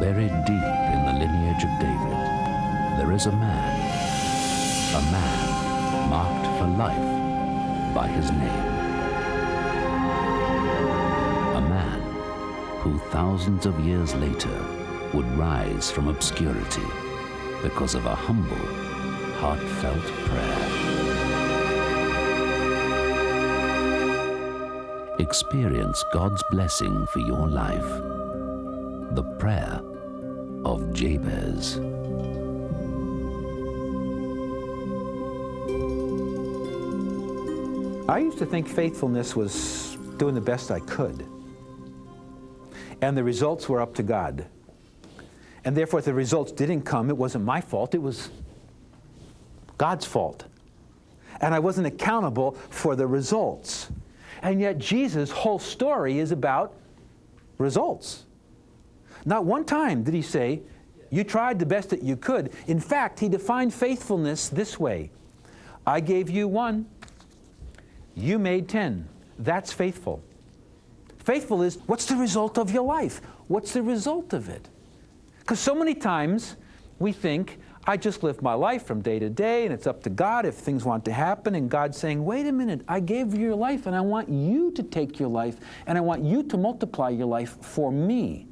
Buried deep in the lineage of David, there is a man marked for life by his name. A man who thousands of years later would rise from obscurity because of a humble, heartfelt prayer. Experience God's blessing for your life. The prayer of Jabez. I used to think faithfulness was doing the best I could, and the results were up to God. And therefore, if the results didn't come, it wasn't my fault, it was God's fault. And I wasn't accountable for the results. And yet Jesus' whole story is about results. Not one time did he say, you tried the best that you could. In fact, he defined faithfulness this way. I gave you 1, you made 10. That's faithful. Faithful is, what's the result of your life? What's the result of it? Because so many times we think, I just live my life from day to day, and it's up to God if things want to happen, and God's saying, wait a minute, I gave you your life, and I want you to take your life, and I want you to multiply your life for me.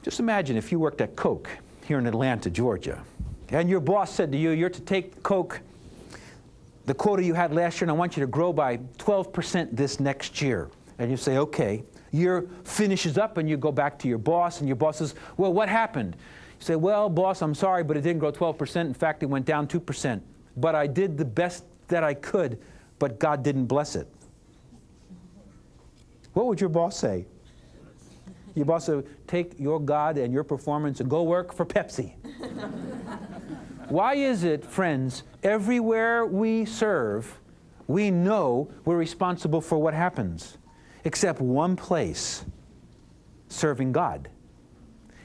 Just imagine if you worked at Coke here in Atlanta, Georgia, and your boss said to you, you're to take Coke, the quota you had last year, and I want you to grow by 12% this next year. And you say, okay. Year finishes up, and you go back to your boss, and your boss says, well, what happened? You say, well, boss, I'm sorry, but it didn't grow 12%. In fact, it went down 2%. But I did the best that I could, but God didn't bless it. What would your boss say? Your boss said, take your God and your performance and go work for Pepsi. Why is it, friends, everywhere we serve, we know we're responsible for what happens? Except one place, serving God.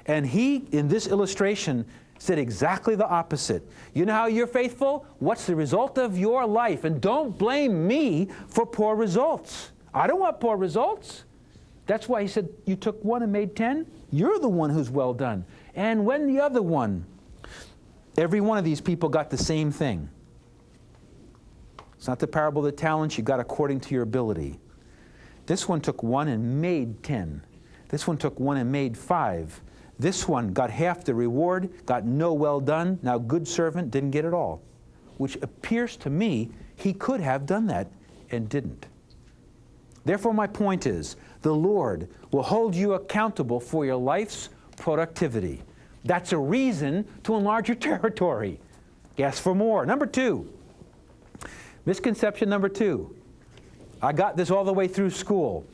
And he, in this illustration, said exactly the opposite. You know how you're faithful? What's the result of your life? And don't blame me for poor results. I don't want poor results. That's why he said, you took 1 and made 10? You're the one who's well done. And when the other one, every one of these people got the same thing. It's not the parable of the talents. You got according to your ability. This one took 1 and made 10. This one took 1 and made 5. This one got half the reward, got no well done. Now good servant didn't get it all. Which appears to me he could have done that and didn't. Therefore my point is, the Lord will hold you accountable for your life's productivity. That's a reason to enlarge your territory. Ask for more. Number 2. Misconception number 2. I got this all the way through school.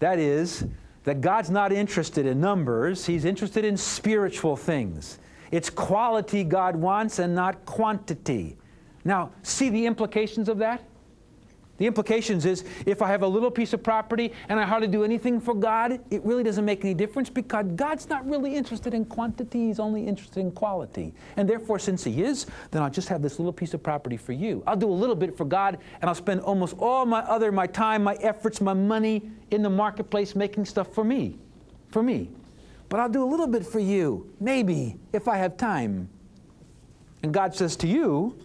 That is, that God's not interested in numbers. He's interested in spiritual things. It's quality God wants and not quantity. Now, see the implications of that? The implications is, if I have a little piece of property and I hardly do anything for God, it really doesn't make any difference because God's not really interested in quantity. He's only interested in quality. And therefore, since He is, then I'll just have this little piece of property for you. I'll do a little bit for God, and I'll spend almost all my time, my efforts, my money in the marketplace making stuff for me. But I'll do a little bit for you, maybe, if I have time. And God says to you,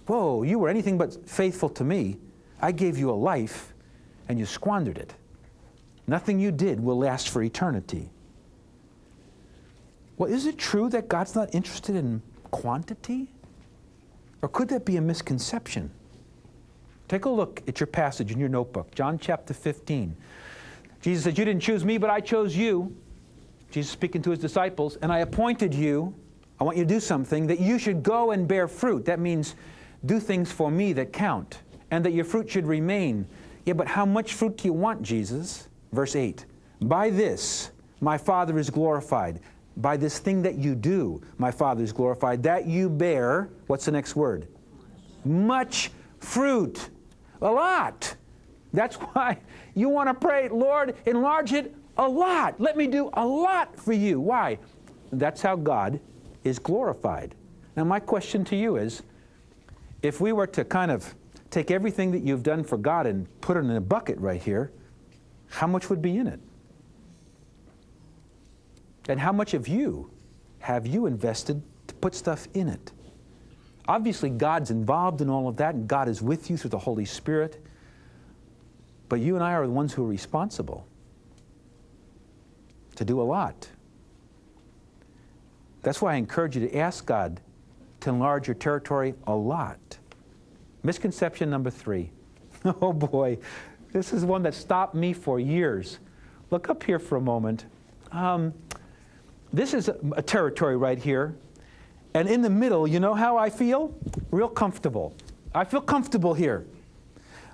whoa, you were anything but faithful to me. I gave you a life, and you squandered it. Nothing you did will last for eternity. Well, is it true that God's not interested in quantity? Or could that be a misconception? Take a look at your passage in your notebook, John chapter 15. Jesus said, you didn't choose me, but I chose you. Jesus speaking to His disciples, and I appointed you. I want you to do something, that you should go and bear fruit. That means do things for me that count. And that your fruit should remain. Yeah, but how much fruit do you want, Jesus? Verse 8. By this, my Father is glorified. By this thing that you do, my Father is glorified. That you bear, what's the next word? Much fruit. A lot. That's why you want to pray, Lord, enlarge it a lot. Let me do a lot for you. Why? That's how God is glorified. Now my question to you is, if we were to kind of take everything that you've done for God and put it in a bucket right here, how much would be in it? And how much of you have you invested to put stuff in it? Obviously, God's involved in all of that, and God is with you through the Holy Spirit. But you and I are the ones who are responsible to do a lot. That's why I encourage you to ask God to enlarge your territory a lot. Misconception number 3. Oh boy, this is one that stopped me for years. Look up here for a moment. This is a territory right here. And in the middle, you know how I feel? Real comfortable. I feel comfortable here.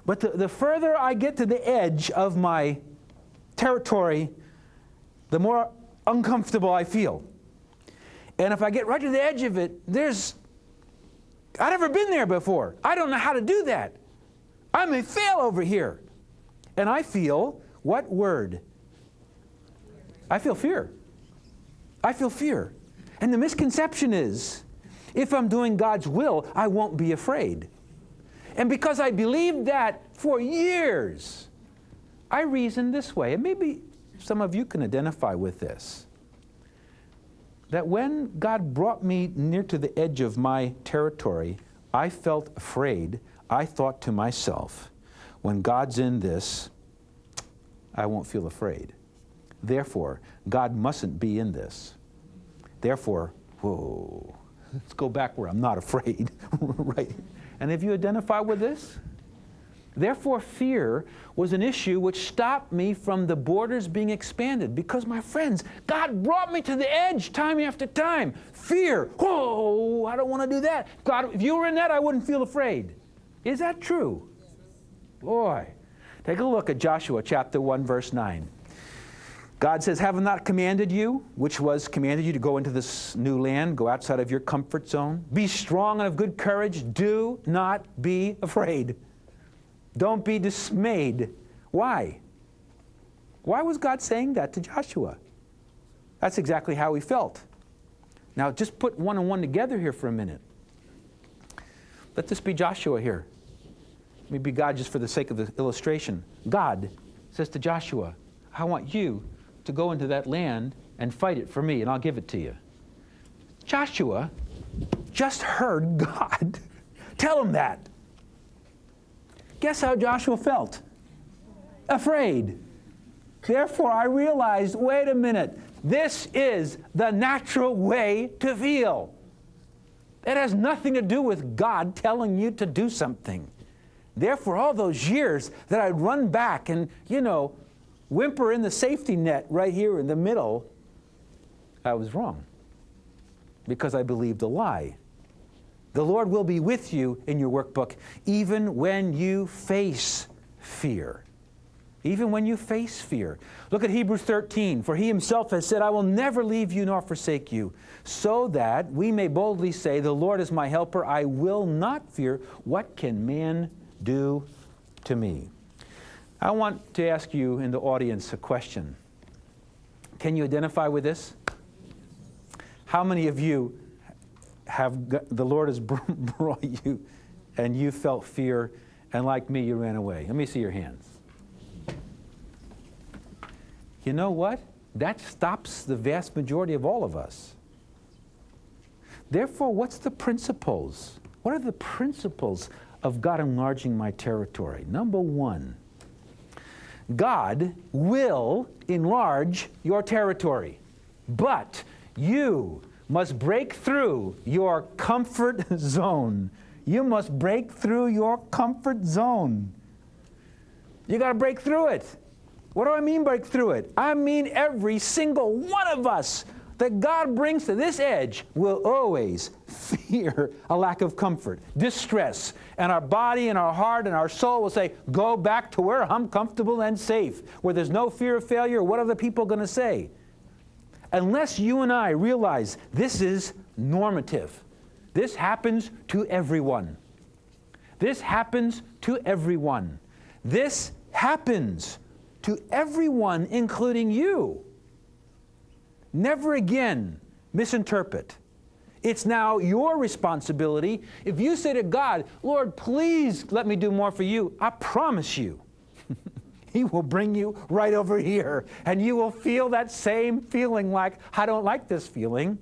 But the further I get to the edge of my territory, the more uncomfortable I feel. And if I get right to the edge of it, I've never been there before. I don't know how to do that. I may fail over here. And I feel, what word? I feel fear. I feel fear. And the misconception is, if I'm doing God's will, I won't be afraid. And because I believed that for years, I reasoned this way, and maybe some of you can identify with this, that when God brought me near to the edge of my territory, I felt afraid. I thought to myself, when God's in this, I won't feel afraid. Therefore, God mustn't be in this. Therefore, whoa, let's go back where I'm not afraid, right? And if you identify with this, therefore fear was an issue which stopped me from the borders being expanded. Because, my friends, God brought me to the edge time after time. Fear, whoa, I don't want to do that. God, if you were in that, I wouldn't feel afraid. Is that true? Boy, take a look at Joshua chapter 1, verse 9. God says, have I not commanded you, which was commanded you to go into this new land, go outside of your comfort zone? Be strong and of good courage. Do not be afraid. Don't be dismayed. Why? Why was God saying that to Joshua? That's exactly how he felt. Now, just put one and one together here for a minute. Let this be Joshua here. Let me be God just for the sake of the illustration. God says to Joshua, I want you to go into that land and fight it for me, and I'll give it to you. Joshua just heard God tell him that. Guess how Joshua felt? Afraid. Therefore, I realized, wait a minute, this is the natural way to feel. It has nothing to do with God telling you to do something. Therefore, all those years that I'd run back and, whimper in the safety net right here in the middle, I was wrong because I believed a lie. The Lord will be with you in your workbook even when you face fear. Even when you face fear. Look at Hebrews 13. For he himself has said, I will never leave you nor forsake you, so that we may boldly say, the Lord is my helper. I will not fear. What can man do to me? I want to ask you in the audience a question. Can you identify with this? How many of you the Lord has brought you and you felt fear, and like me, you ran away? Let me see your hands. You know what? That stops the vast majority of all of us. Therefore, what's the principles? What are the principles of God enlarging my territory? Number one, God will enlarge your territory, but you must break through your comfort zone. You must break through your comfort zone. You got to break through it. What do I mean break through it? I mean every single one of us that God brings to this edge will always fear a lack of comfort, distress, and our body and our heart and our soul will say, go back to where I'm comfortable and safe, where there's no fear of failure or what are the people going to say. Unless you and I realize this is normative. This happens to everyone. This happens to everyone. This happens to everyone, including you. Never again misinterpret. It's now your responsibility. If you say to God, Lord, please let me do more for you, I promise you, He will bring you right over here. And you will feel that same feeling like, I don't like this feeling.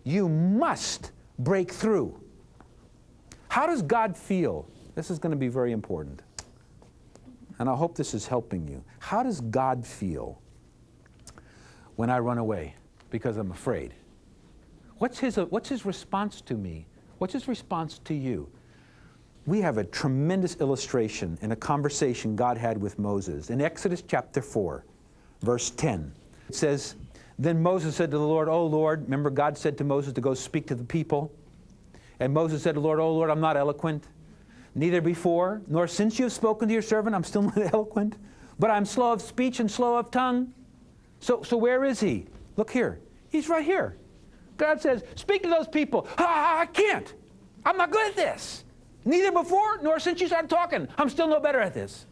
You must break through. How does God feel? This is going to be very important. And I hope this is helping you. How does God feel when I run away because I'm afraid? What's his response to me? What's his response to you? We have a tremendous illustration in a conversation God had with Moses. In Exodus chapter 4, verse 10, it says, Then Moses said to the Lord, O Lord, remember God said to Moses to go speak to the people. And Moses said to the Lord, O Lord, I'm not eloquent, neither before, nor since you have spoken to your servant, I'm still not eloquent, but I'm slow of speech and slow of tongue. So where is he? Look here. He's right here. God says, speak to those people. I can't. I'm not good at this. Neither before nor since you started talking. I'm still no better at this.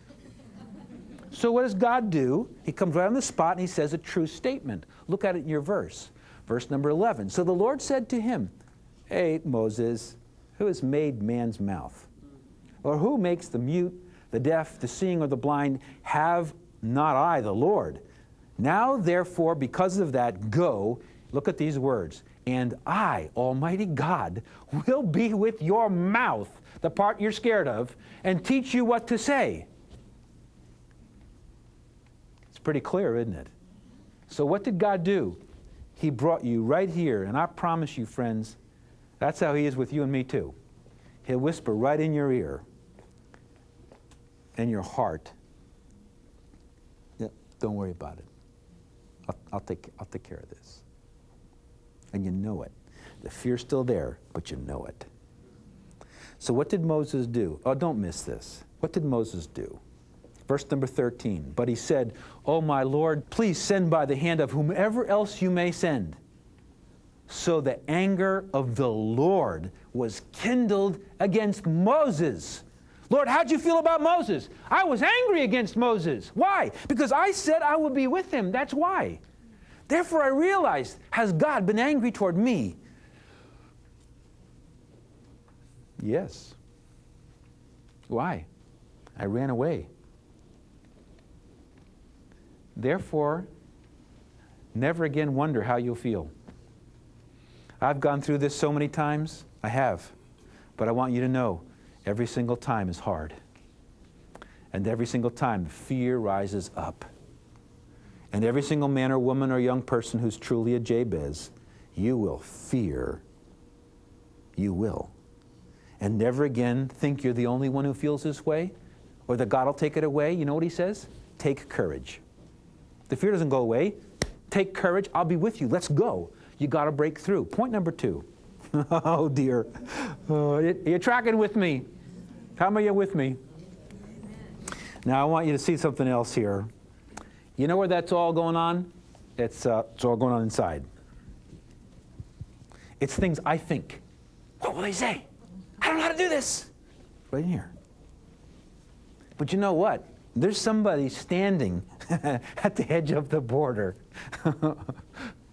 So what does God do? He comes right on the spot and he says a true statement. Look at it in your verse. Verse number 11. So the Lord said to him, Hey, Moses, who has made man's mouth? Or who makes the mute, the deaf, the seeing, or the blind? Have not I, the Lord? Now, therefore, because of that, go, look at these words, and I, Almighty God, will be with your mouth, the part you're scared of, and teach you what to say. It's pretty clear, isn't it? So what did God do? He brought you right here, and I promise you, friends, that's how he is with you and me too. He'll whisper right in your ear, in your heart. Yeah, don't worry about it. I'll take care of this. And you know it. The fear's still there, but you know it. So what did Moses do? Oh, don't miss this. What did Moses do? Verse number 13. But he said, Oh, my Lord, please send by the hand of whomever else you may send. So the anger of the Lord was kindled against Moses. Lord, how'd you feel about Moses? I was angry against Moses. Why? Because I said I would be with him. That's why. Therefore I realized, has God been angry toward me? Yes. Why? I ran away. Therefore, never again wonder how you'll feel. I've gone through this so many times. I have. But I want you to know, every single time is hard. And every single time, fear rises up. And every single man or woman or young person who's truly a Jabez, you will fear. You will. And never again think you're the only one who feels this way, or that God will take it away. You know what he says? Take courage. The fear doesn't go away. Take courage. I'll be with you. Let's go. You got to break through. Point number 2. Oh, dear. You're tracking with me. How many are with me? Now, I want you to see something else here. You know where that's all going on? It's all going on inside. It's things I think. What will they say? I don't know how to do this. Right in here. But you know what? There's somebody standing at the edge of the border.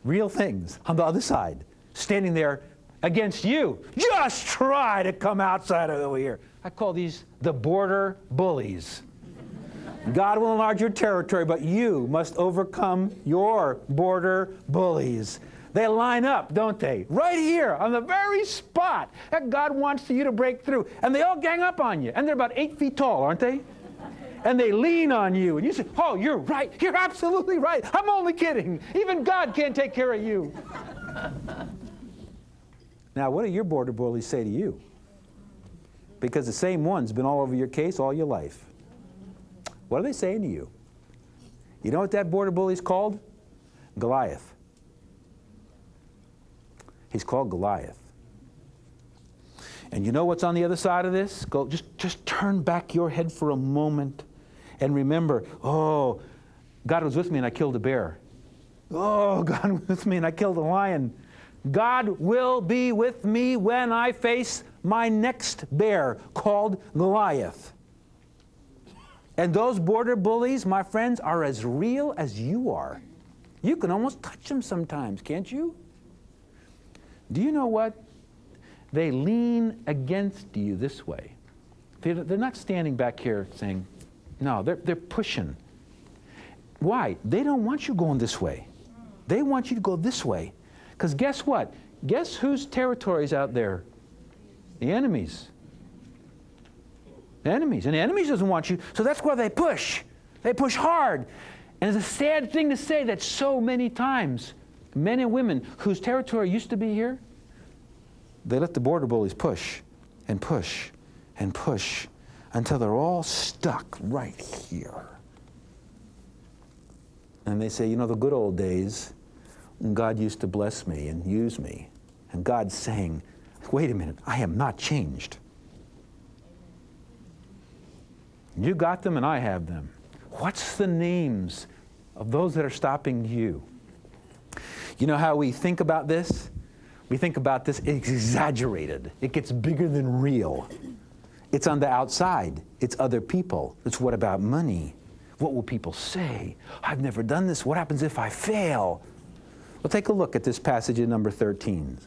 Real things on the other side. Standing there against you. Just try to come outside of over here. I call these the border bullies. God will enlarge your territory, but you must overcome your border bullies. They line up, don't they? Right here on the very spot that God wants you to break through. And they all gang up on you. And they're about 8 feet tall, aren't they? And they lean on you. And you say, oh, you're right. You're absolutely right. I'm only kidding. Even God can't take care of you. Now, what do your border bullies say to you? Because the same one's been all over your case all your life. What are they saying to you? You know what that border bully's called? Goliath. He's called Goliath. And you know what's on the other side of this? Just turn back your head for a moment and remember, oh, God was with me and I killed a bear. Oh, God was with me and I killed a lion. God will be with me when I face my next bear called Goliath. And those border bullies, my friends, are as real as you are. You can almost touch them sometimes, can't you? Do you know what? They lean against you this way. They're not standing back here saying, no, they're pushing. Why? They don't want you going this way. They want you to go this way. Because guess what? Guess whose territory is out there? The enemies. The enemies. And the enemies doesn't want you, so that's where they push. They push hard. And it's a sad thing to say that so many times, men and women whose territory used to be here, they let the border bullies push and push and push until they're all stuck right here. And they say, you know, the good old days, God used to bless me and use me. And God's saying, wait a minute, I am not changed. You got them and I have them. What's the names of those that are stopping you? You know how we think about this? We think about this, it's exaggerated. It gets bigger than real. It's on the outside. It's other people. It's what about money? What will people say? I've never done this. What happens if I fail? Well, take a look at this passage in number 13.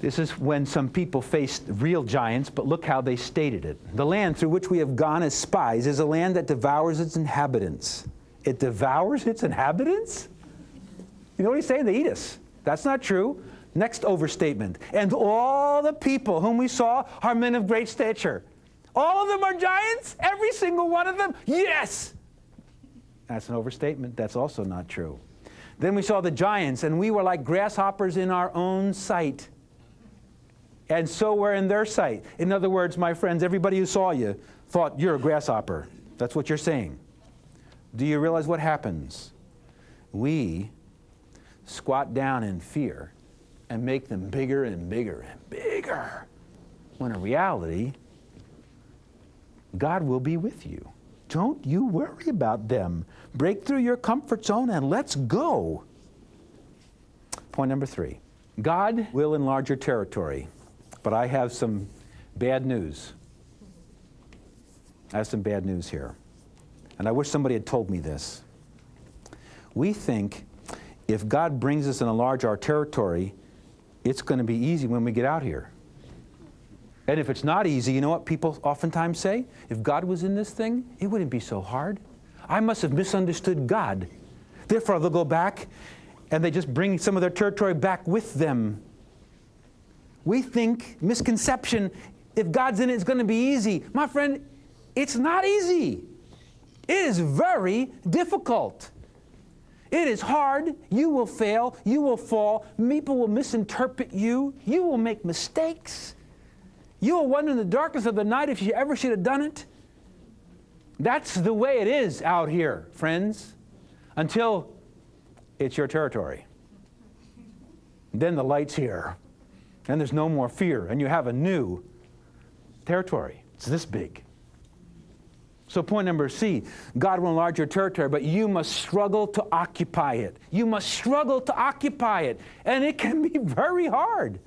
This is when some people faced real giants, but look how they stated it. The land through which we have gone as spies is a land that devours its inhabitants. It devours its inhabitants? You know what he's saying? They eat us. That's not true. Next overstatement. And all the people whom we saw are men of great stature. All of them are giants? Every single one of them? Yes! That's an overstatement. That's also not true. Then we saw the giants, and we were like grasshoppers in our own sight. And so we're in their sight. In other words, my friends, everybody who saw you thought you're a grasshopper. That's what you're saying. Do you realize what happens? We squat down in fear and make them bigger and bigger and bigger. When in reality, God will be with you. Don't you worry about them. Break through your comfort zone and let's go. Point number 3. God will enlarge your territory, but I have some bad news. I have some bad news here. And I wish somebody had told me this. We think if God brings us and enlarge our territory, it's going to be easy when we get out here. And if it's not easy, you know what people oftentimes say? If God was in this thing, it wouldn't be so hard. I must have misunderstood God. Therefore, they'll go back and they just bring some of their territory back with them. We think, misconception, if God's in it, it's going to be easy. My friend, it's not easy. It is very difficult. It is hard. You will fail. You will fall. People will misinterpret you. You will make mistakes. You will wonder in the darkness of the night if you ever should have done it. That's the way it is out here, friends, until it's your territory. Then the light's here, and there's no more fear, and you have a new territory. It's this big. So point number C, God will enlarge your territory, but you must struggle to occupy it. You must struggle to occupy it, and it can be very hard.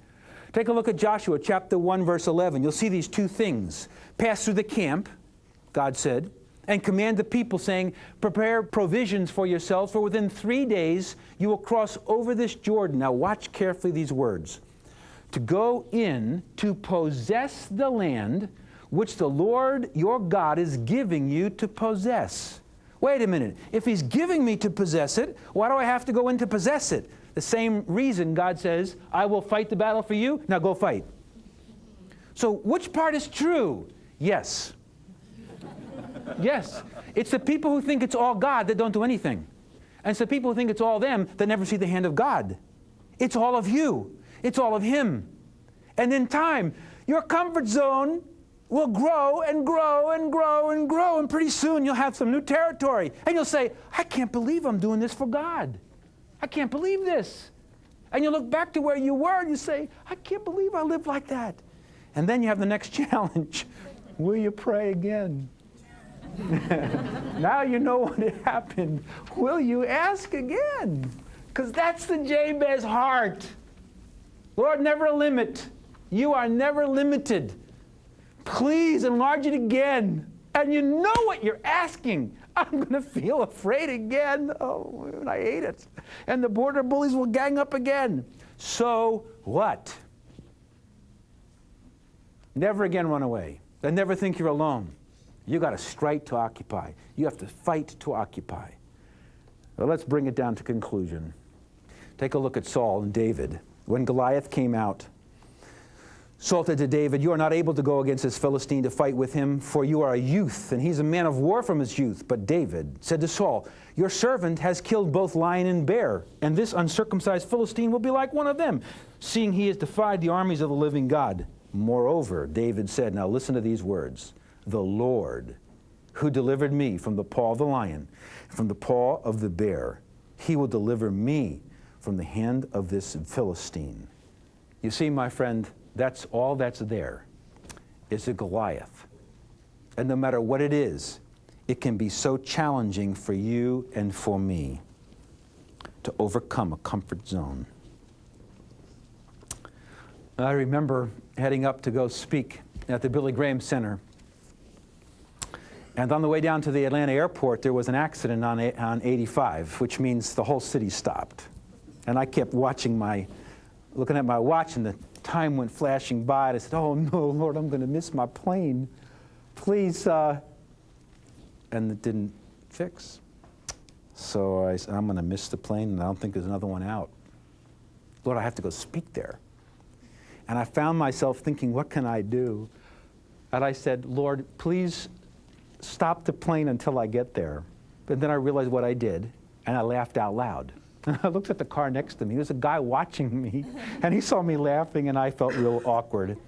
Take a look at Joshua chapter 1, verse 11. You'll see these two things. Pass through the camp, God said, and command the people, saying, prepare provisions for yourselves, for within 3 days you will cross over this Jordan. Now watch carefully these words. To go in to possess the land which the Lord your God is giving you to possess. Wait a minute. If He's giving me to possess it, why do I have to go in to possess it? The same reason God says, I will fight the battle for you. Now go fight. So which part is true? Yes. Yes. It's the people who think it's all God that don't do anything. And it's the people who think it's all them that never see the hand of God. It's all of you. It's all of Him. And in time, your comfort zone will grow and grow and grow and grow, and pretty soon you'll have some new territory. And you'll say, I can't believe I'm doing this for God. I can't believe this. And you look back to where you were and you say, I can't believe I lived like that. And then you have the next challenge. Will you pray again? Now you know what happened. Will you ask again? Because that's the Jabez heart. Lord, never a limit. You are never limited. Please enlarge it again. And you know what you're asking. I'm going to feel afraid again. Oh, I hate it. And the border bullies will gang up again. So what? Never again run away. And never think you're alone. You got to strike to occupy. You have to fight to occupy. But let's bring it down to conclusion. Take a look at Saul and David. When Goliath came out, Saul said to David, "You are not able to go against this Philistine to fight with him, for you are a youth, and he's a man of war from his youth." But David said to Saul, "Your servant has killed both lion and bear, and this uncircumcised Philistine will be like one of them, seeing he has defied the armies of the living God." Moreover, David said, now listen to these words, "The Lord, who delivered me from the paw of the lion, from the paw of the bear, he will deliver me from the hand of this Philistine." You see, my friend, that's all that's there is a Goliath. And no matter what it is, it can be so challenging for you and for me to overcome a comfort zone. I remember heading up to go speak at the Billy Graham Center. And on the way down to the Atlanta airport, there was an accident on 85, which means the whole city stopped. And I kept looking at my watch, and the time went flashing by, and I said, "Oh no, Lord, I'm going to miss my plane. Please." And it didn't fix. So I said, "I'm going to miss the plane, and I don't think there's another one out. Lord, I have to go speak there." And I found myself thinking, what can I do? And I said, "Lord, please stop the plane until I get there." But then I realized what I did, and I laughed out loud. And I looked at the car next to me. There was a guy watching me, and he saw me laughing, and I felt real awkward.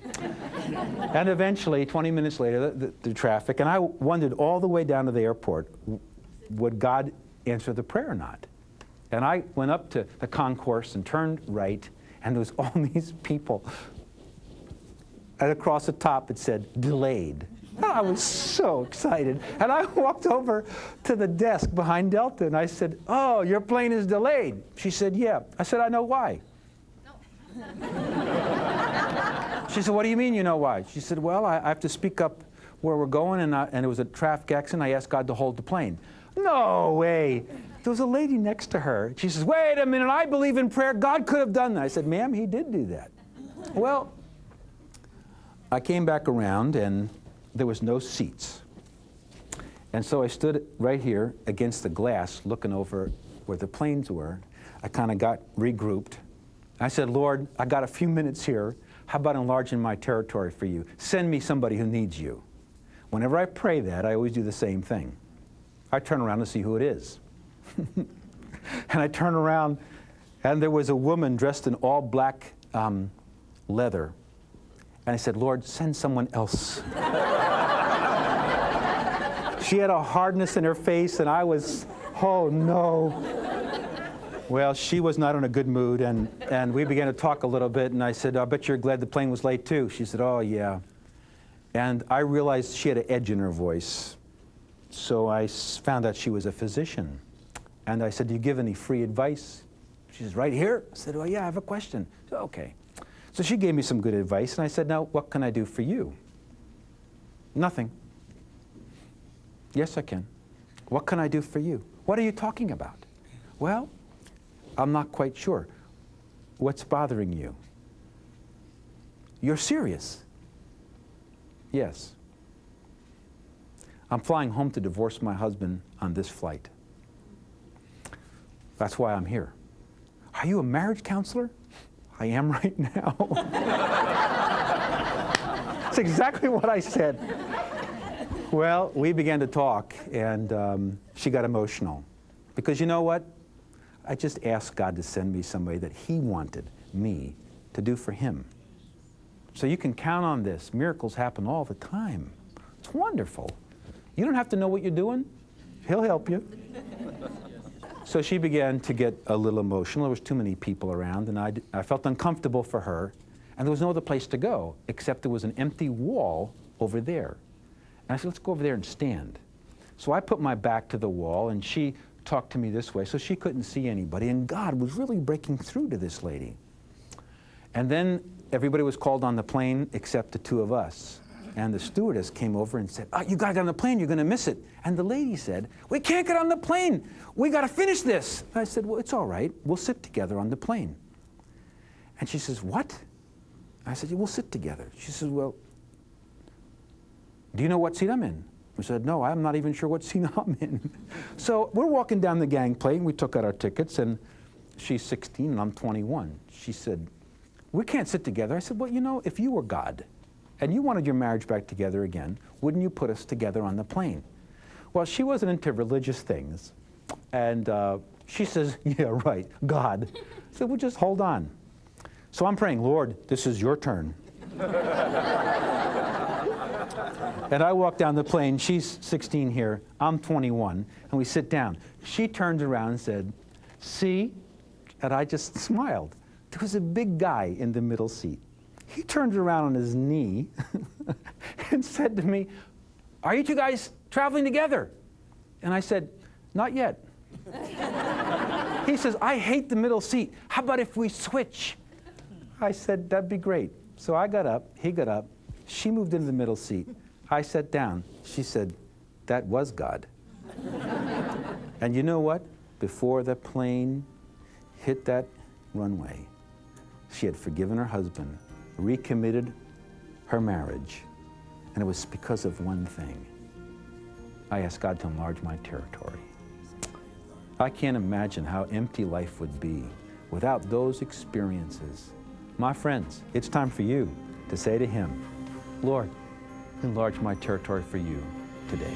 And eventually, 20 minutes later, the traffic, and I wondered all the way down to the airport, would God answer the prayer or not? And I went up to the concourse and turned right, and there was all these people. And across the top, it said, "Delayed." I was so excited. And I walked over to the desk behind Delta, and I said, "Oh, your plane is delayed." She said, "Yeah." I said, "I know why." No. She said, "What do you mean you know why?" She said, "Well, I have to speak up where we're going, and it was a traffic accident. I asked God to hold the plane." No way. There was a lady next to her. She says, "Wait a minute, I believe in prayer. God could have done that." I said, "Ma'am, he did do that." Well, I came back around, and there was no seats. And so I stood right here against the glass looking over where the planes were. I kind of got regrouped. I said, "Lord, I got a few minutes here. How about enlarging my territory for you? Send me somebody who needs you." Whenever I pray that, I always do the same thing. I turn around to see who it is. And I turn around, and there was a woman dressed in all black leather. And I said, "Lord, send someone else." She had a hardness in her face, and I was, oh no. Well, she was not in a good mood, and we began to talk a little bit, and I said, "I bet you're glad the plane was late too." She said, "Oh yeah." And I realized she had an edge in her voice. So I found out she was a physician. And I said, "Do you give any free advice?" She says, "Right here." I said, "Oh yeah, I have a question." She said, "Okay." So she gave me some good advice, and I said, "Now, what can I do for you?" "Nothing." "Yes, I can." "What can I do for you?" "What are you talking about?" "Well, I'm not quite sure." "What's bothering you?" "You're serious?" "Yes. I'm flying home to divorce my husband on this flight. That's why I'm here." "Are you a marriage counselor?" "I am right now." That's exactly what I said. Well, we began to talk, and she got emotional. Because you know what? I just asked God to send me somebody that he wanted me to do for him. So you can count on this. Miracles happen all the time. It's wonderful. You don't have to know what you're doing. He'll help you. So she began to get a little emotional. There was too many people around, and I felt uncomfortable for her. And there was no other place to go, except there was an empty wall over there. And I said, "Let's go over there and stand." So I put my back to the wall, and she talked to me this way, so she couldn't see anybody. And God was really breaking through to this lady. And then everybody was called on the plane except the two of us. And the stewardess came over and said, "Oh, you got to get on the plane, you're going to miss it." And the lady said, "We can't get on the plane. We got to finish this." And I said, "Well, it's all right. We'll sit together on the plane." And she says, "What?" I said, "Yeah, we'll sit together." She says, "Well, do you know what seat I'm in?" We said, no, I'm not even sure what scene I'm in. So we're walking down the gangplank, and we took out our tickets, and she's 16 and I'm 21. She said, we can't sit together. I said, well, you know, if you were God and you wanted your marriage back together again, wouldn't you put us together on the plane? Well, she wasn't into religious things. And she says, yeah, right, God. I said, well, just hold on. So I'm praying, Lord, this is your turn. And I walk down the plane. She's 16 here. I'm 21. And we sit down. She turns around and said, see? And I just smiled. There was a big guy in the middle seat. He turned around on his knee and said to me, are you two guys traveling together? And I said, not yet. He says, I hate the middle seat. How about if we switch? I said, that'd be great. So I got up, he got up, she moved into the middle seat. I sat down. She said, that was God. And you know what? Before the plane hit that runway, she had forgiven her husband, recommitted her marriage, and it was because of one thing. I asked God to enlarge my territory. I can't imagine how empty life would be without those experiences. My friends, it's time for you to say to Him, Lord, enlarge my territory for you today.